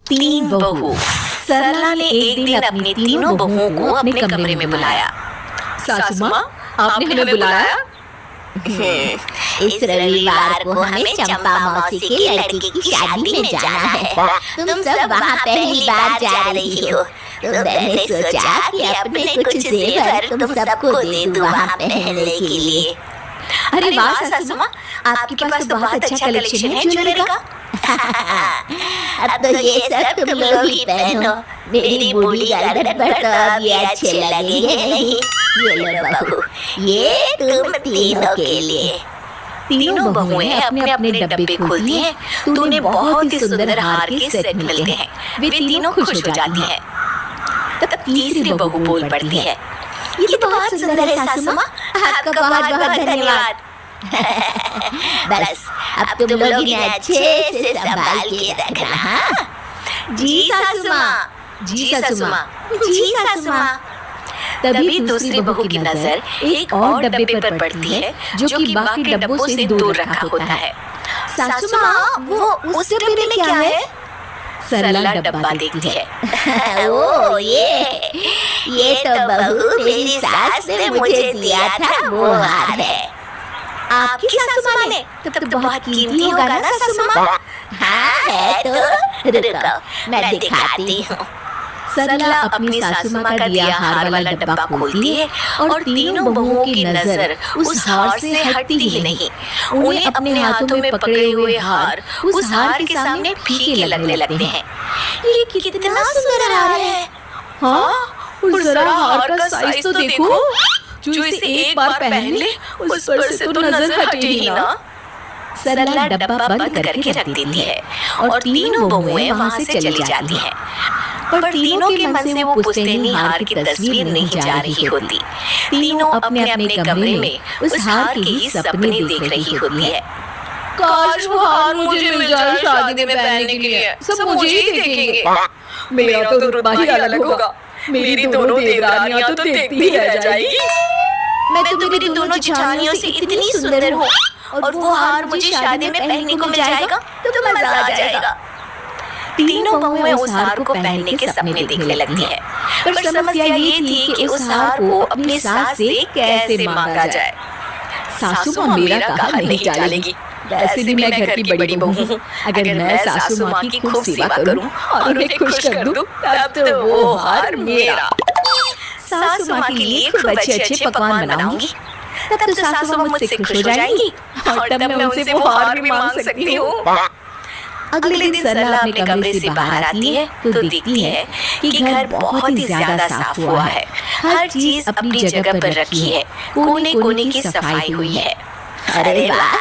तीन बहू। सरला ने एक दिन अपनी तीनों बहुओं को अपने कमरे में बुलाया। सासू माँ, आपने हमें बुलाया? इस रविवार को हमें चंपा मौसी के लड़के की शादी में जाना है। तुम सब वहाँ पहली बार जा रही हो, तो मैंने सोचा कि अपने कुछ जेवर तुम सबको दे दूँ वहाँ पहनने के लिए। अरे वाह सासू माँ, आपके पास तो बहुत अच्छा कलेक्शन है ज्वेलरी का। अब तो ये सब तुम लोग ही पहनो, मेरी बूढ़ी गर्दन पर तो अब ये अच्छे लगेंगे नहीं। ये लो बहू, ये तुम तीनों के लिए। तीनों बहुएं अपने अपने डब्बे खोलती हैं तो उन्हें बहुत ही सुंदर हार के सेट मिलते हैं। वे तीनों खुश हो जाती हैं। तब तीसरी बहू बोल पड़ती है, ये तो बहुत सुंदर है सासू माँ, आपका बहुत बहुत धन्यवाद। बस अब तुम लोग इन्हें अच्छे से संभाल के रखना। हाँ? जी सासू माँ, जी सासू माँ, जी सासू माँ। तभी दूसरी बहू की नजर एक और डब्बे पर पड़ती है जो कि बाकी डब्बों से दूर रखा होता है। सासू माँ, वो उस डब्बे में क्या है? सरला डब्बा देखती है। ओ ये तो बहू मेरी सास ने मुझे दिया था, वो हार है। आपकी सासू माँ ने? तब तो बहुत कीमती होगा ना सासू माँ? हाँ है तो रुको मैं दिखाती हूँ। सरला अपनी सासू माँ का दिया हार वाला डब्बा खोलती है और तीनों बहुओं की नजर उस हार से हटती ही नहीं। उन्हें अपने हाथों में पकड़े हुए हार उस हार के सामने फीके लगने लगते हैं। ये कितना सुंदर हार है। हाँ, और जरा हार का साइज तो देखो, जो इसे एक बार पहन ले उस पर से तो नजर हटेगी ना। सरला डब्बा बंद करके रख देती है और तीनों बहुएं वहाँ से चली जाती हैं। पर तीनों के मन से वो पुश्तैनी हार की तस्वीर नहीं जा रही होती। तीनों अपने अपने कमरे में उस हार के ही सपने देख रही होती है। काश वो हार मुझे मिल जाए शादी में पहनने के लिए, सब मुझे ही देखेंगे। मेरा तो रुतबा ही अलग होगा, मेरी दोनों देवरानियां तो देखती ही रह जाएगी। मैं तो मेरी दोनों जेठानियों से इतनी सुंदर हूँ और वो हार मुझे शादी में पहनने को मिल जाएगा तो मजा आ जाएगा। तीनों बहुएं उस हार को पहनने के सपने देखने लगती हैं। पर समस्या ये थी कि उस हार को अपनी सास से कैसे मांगा जाए। सासू माँ मेरा कहा नहीं टालेगी। वैसे भी मैं घर की बड़ी बहू हूँ। अगर मैं सासू माँ की खूब सेवा करूँ और उन्हें खुश कर दूँ, तब तो वो हार मेरा। सासू माँ के लिए खूब अच्छे पकवान बनाऊंगी, तब तो सासू माँ मुझसे खुश हो जाएंगी और तब मैं उनसे वो हार भी मांग सकती हूँ। अगले दिन सरला अपने कमरे से बाहर आती है तो देखती है कि घर बहुत ही ज्यादा साफ हुआ है। हर चीज अपनी जगह पर रखी है, कोने कोने की सफाई हुई है। अरे वाह,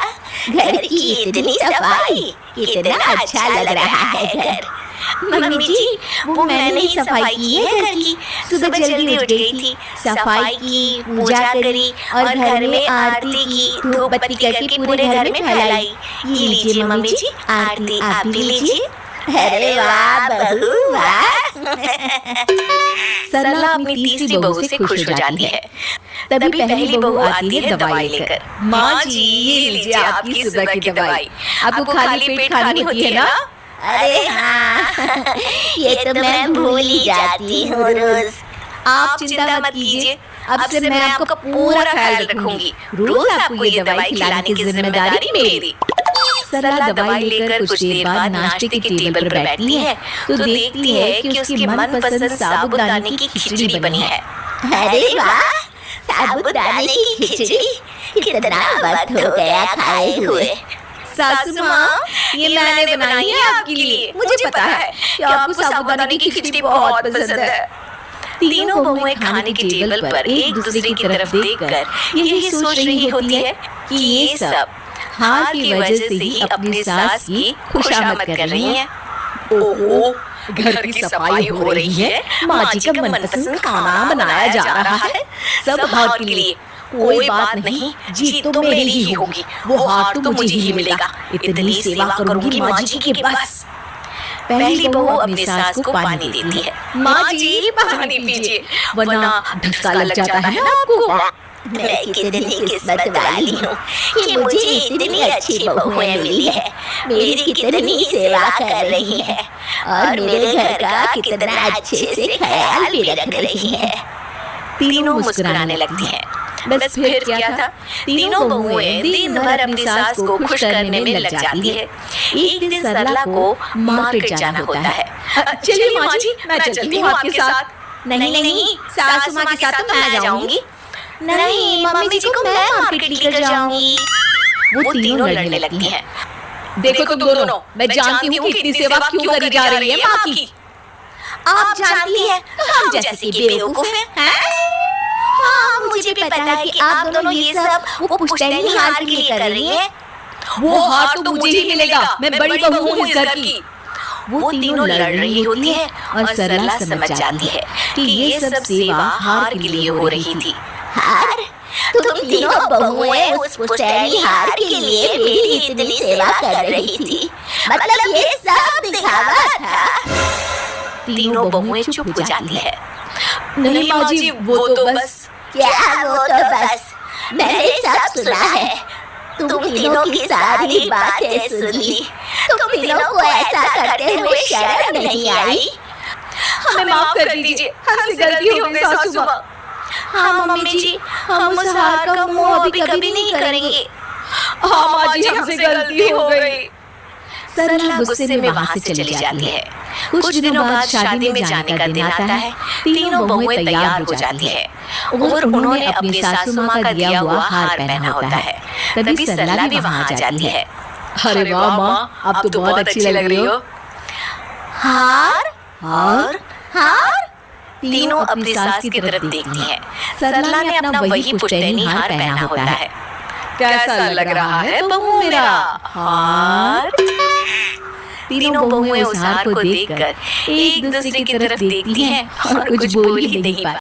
घर की इतनी सफाई, कितना अच्छा लग रहा है घर। मम्मी जी, वो मैंने ही सफाई की है घर की। सुबह जल्दी उठ गई थी, सफाई की, पूजा करी और घर में आरती की, धूप बत्ती करके पूरे घर में फैलाई। ये लीजिए मम्मी जी आरती, आप भी लीजिए। अरे वाह बहू वाह। सरला अपनी तीसरी बहू से खुश हो जाती है। तभी पहली बहू आती है दवाई लेकर। माँ जी, ये लीजिए आपकी सुबह की दवाई। आपको खाली पेट खानी होती है ना? अरे हाँ, ये तो मैं भूल ही जाती हूँ रोज। आप चिंता मत कीजिए, अब से मैं आपका पूरा ख्याल रखूंगी। रोज आपको ये दवाई खिलाने की जिम्मेदारी मेरी। सरला दवाई लेकर कुछ देर बाद नाश्ते के टेबल पर बैठती है तो देखती है कि उसकी मनपसंद साबूदाने की खिचड़ी बनी है। अरे वाह, साबूदाने की खिचड़ी, कितना वक्त हो गया खाए हुए। सासू माँ, ये मैंने बनाई है आपके लिए। मुझे पता है कि आपको साबूदाने की खिचड़ी बहुत पसंद है। तीनों बहुएं खाने के टेबल पर एक दूसरे की तरफ देखकर यही सोच रही होती है कि ये सब हार की वजह से ही अपनी सास की खुशामद कर रही हैं। ओहो, घर की सफाई हो रही है, माँ जी का मनपसंद खाना बनाया जा रहा है, सब हार के लिए। कोई बात नहीं, जीत तो मेरी ही होगी, वो हार तो मुझे ही मिलेगा। इतनी सेवा करूंगी माँ जी की बस। पहली बहू अपनी सास को पानी देती है। माँ जी पानी पीजिए, वरना धक्का लग जाता है ना आपको। मैं कितनी किस्मत वाली हूँ कि मुझे इतनी अच्छी बहुएं मिली है, मेरी कितनी सेवा कर रही है। और मेरे घर का कितना अच्छे से ख्याल भी रख रही है। तीनों मुस्कुराने लगती हैं। बस फिर क्या था, तीनों बहुएं दिन भर अपनी सास को खुश करने में लग जाती है। एक दिन सरला को मार्केट जाना होता है। चलिए माँ जी, मैं चलती हूँ आपके साथ। नहीं नहीं, सासू माँ के साथ तो मैं जाऊंगी। नहीं, मम्मी जी को मैं मार्केट लेकर जाऊंगी। वो तीनों लड़ने लगती हैं। देखो तुम दोनों, मैं जानती हूँ कि इतनी सेवा क्यों करी जा रही है माँ की। आप जानती हैं, हम जैसे कि बेवकूफ हैं। हाँ, मुझे भी पता है कि आप दोनों ये सब वो पुश्तैनी हार के लिए कर रही हैं। वो हार तो मुझे ही मिलेगा, मैं बड़ी बहू हूँ इस घर की। वो तीनों लड़ रही होती है और सरला समझ जाती है कि ये सब सेवा हार के लिए हो रही थी। हार? तुम तीनों बहुएं उस पुश्तैनी हार के लिए मेरी इतनी सेवा कर रही थी, मतलब ये सब दिखावा था। तीनों बहुएं चुप हो जाती है। नहीं माँ जी, वो तो बस। क्या वो तो बस? मैंने सब सुना है। तुम तीनों की सारी बातें सुन ली। तुम तीनों को ऐसा करते हुए शर्म नहीं आई? हमें माफ कर दीजिए, हमसे गलती हो गई सासू माँ। हाँ मम्मी जी, हम उस हार का मुंह अभी कभी नहीं करेंगे। हाँ माँ जी, हमसे गलती हो गई। सरला गुस्से में वहाँ से चली जाती है। कुछ दिनों बाद शादी में जाने का दिन आता है। तीनों बहुएं तैयार हो जाती है और उन्होंने अपनी सासू माँ का दिया हुआ हार पहना होता है। तभी सरला भी वहाँ आ जाती है। अरे वाह माँ, आप तो बहुत अच्छी लग रही हो। हार और हार? तीनों अपनी सास की तरफ देखती हैं। सरला ने अपना वही पुश्तैनी हार पहना होता है। कैसा लग रहा है बहू मेरा हार? तीनों बहुएं उस हार को देखकर एक दूसरे की तरफ देखती हैं और कुछ बोल ही नहीं पाती।